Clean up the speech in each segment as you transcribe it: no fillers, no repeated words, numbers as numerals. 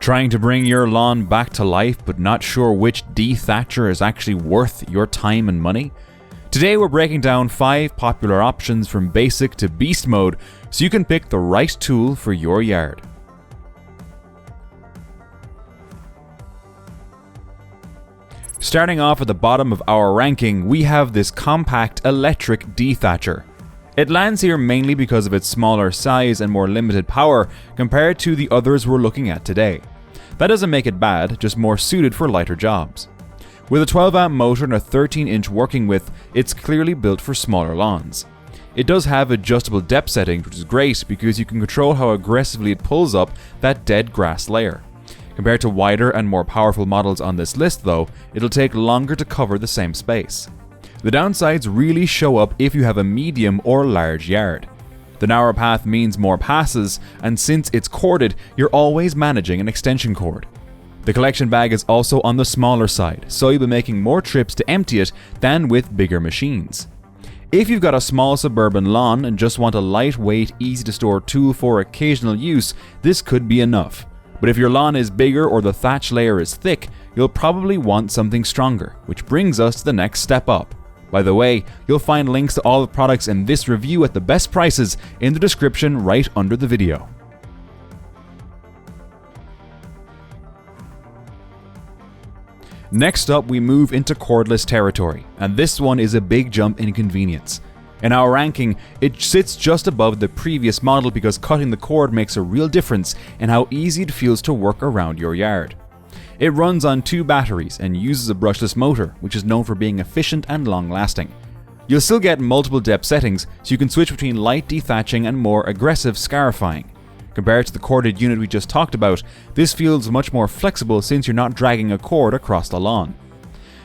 Trying to bring your lawn back to life but not sure which dethatcher is actually worth your time and money? Today we're breaking down 5 popular options from basic to beast mode so you can pick the right tool for your yard. Starting off at the bottom of our ranking, we have this compact electric dethatcher. It lands here mainly because of its smaller size and more limited power compared to the others we're looking at today. That doesn't make it bad, just more suited for lighter jobs. With a 12 amp motor and a 13-inch working width, it's clearly built for smaller lawns. It does have adjustable depth settings, which is great because you can control how aggressively it pulls up that dead grass layer. Compared to wider and more powerful models on this list though, it'll take longer to cover the same space. The downsides really show up if you have a medium or large yard. The narrower path means more passes, and since it's corded, you're always managing an extension cord. The collection bag is also on the smaller side, so you'll be making more trips to empty it than with bigger machines. If you've got a small suburban lawn and just want a lightweight, easy to store tool for occasional use, this could be enough. But if your lawn is bigger or the thatch layer is thick, you'll probably want something stronger, which brings us to the next step up. By the way, you'll find links to all the products in this review at the best prices in the description right under the video. Next up, we move into cordless territory, and this one is a big jump in convenience. In our ranking, it sits just above the previous model because cutting the cord makes a real difference in how easy it feels to work around your yard. It runs on 2 batteries and uses a brushless motor, which is known for being efficient and long-lasting. You'll still get multiple depth settings, so you can switch between light dethatching and more aggressive scarifying. Compared to the corded unit we just talked about, this feels much more flexible since you're not dragging a cord across the lawn.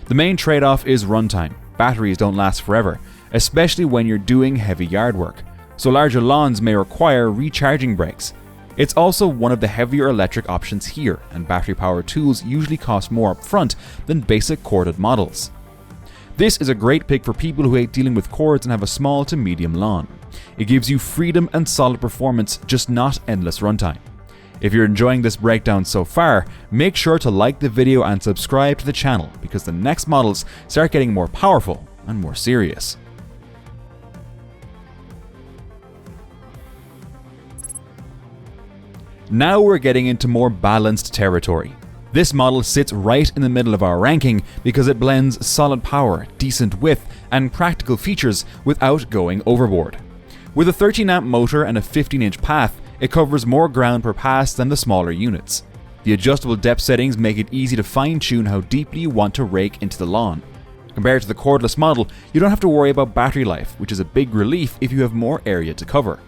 The main trade-off is runtime. Batteries don't last forever, especially when you're doing heavy yard work, so larger lawns may require recharging breaks. It's also one of the heavier electric options here, and battery-powered tools usually cost more upfront than basic corded models. This is a great pick for people who hate dealing with cords and have a small to medium lawn. It gives you freedom and solid performance, just not endless runtime. If you're enjoying this breakdown so far, make sure to like the video and subscribe to the channel because the next models start getting more powerful and more serious. Now we're getting into more balanced territory. This model sits right in the middle of our ranking because it blends solid power, decent width, and practical features without going overboard. With a 13 amp motor and a 15-inch path, it covers more ground per pass than the smaller units. The adjustable depth settings make it easy to fine-tune how deeply you want to rake into the lawn. Compared to the cordless model, you don't have to worry about battery life, which is a big relief if you have more area to cover.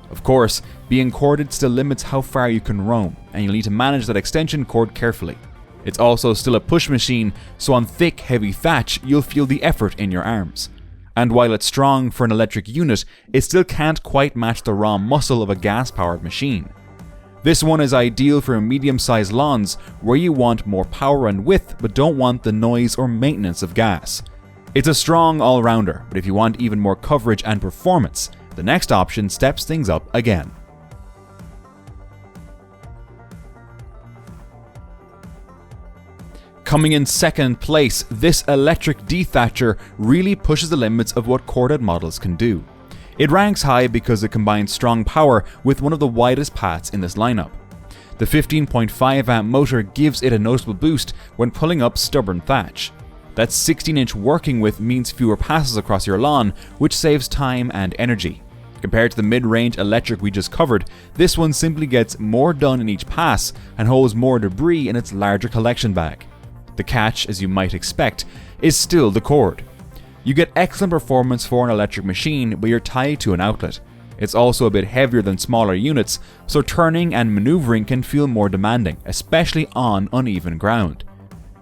Of course, being corded still limits how far you can roam, and you'll need to manage that extension cord carefully. It's also still a push machine, so on thick, heavy thatch, you'll feel the effort in your arms. And while it's strong for an electric unit, it still can't quite match the raw muscle of a gas-powered machine. This one is ideal for medium-sized lawns where you want more power and width but don't want the noise or maintenance of gas. It's a strong all-rounder, but if you want even more coverage and performance, the next option steps things up again. Coming in second place, this electric dethatcher really pushes the limits of what corded models can do. It ranks high because it combines strong power with one of the widest paths in this lineup. The 15.5 amp motor gives it a noticeable boost when pulling up stubborn thatch. That 16-inch working width means fewer passes across your lawn, which saves time and energy. Compared to the mid-range electric we just covered, this one simply gets more done in each pass and holds more debris in its larger collection bag. The catch, as you might expect, is still the cord. You get excellent performance for an electric machine, but you're tied to an outlet. It's also a bit heavier than smaller units, so turning and maneuvering can feel more demanding, especially on uneven ground.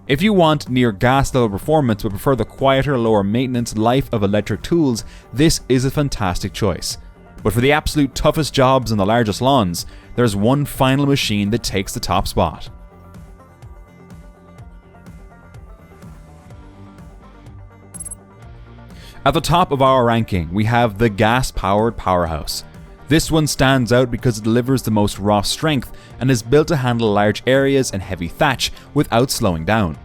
If you want near gas level performance but prefer the quieter, lower maintenance life of electric tools, this is a fantastic choice. But for the absolute toughest jobs on the largest lawns, there's one final machine that takes the top spot. At the top of our ranking, we have the gas-powered Powerhouse. This one stands out because it delivers the most raw strength and is built to handle large areas and heavy thatch without slowing down.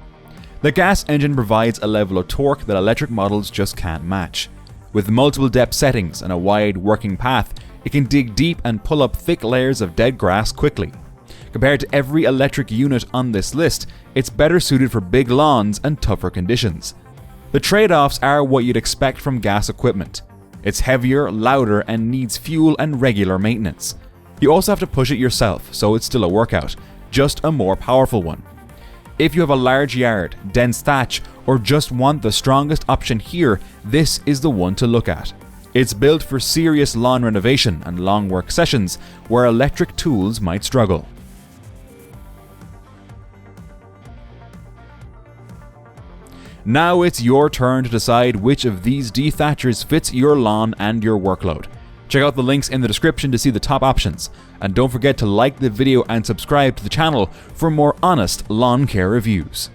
The gas engine provides a level of torque that electric models just can't match. With multiple depth settings and a wide working path, it can dig deep and pull up thick layers of dead grass quickly. Compared to every electric unit on this list, it's better suited for big lawns and tougher conditions. The trade-offs are what you'd expect from gas equipment. It's heavier, louder, and needs fuel and regular maintenance. You also have to push it yourself, so it's still a workout, just a more powerful one. If you have a large yard, dense thatch, or just want the strongest option here, this is the one to look at. It's built for serious lawn renovation and long work sessions where electric tools might struggle. Now it's your turn to decide which of these dethatchers fits your lawn and your workload. Check out the links in the description to see the top options, and don't forget to like the video and subscribe to the channel for more honest lawn care reviews.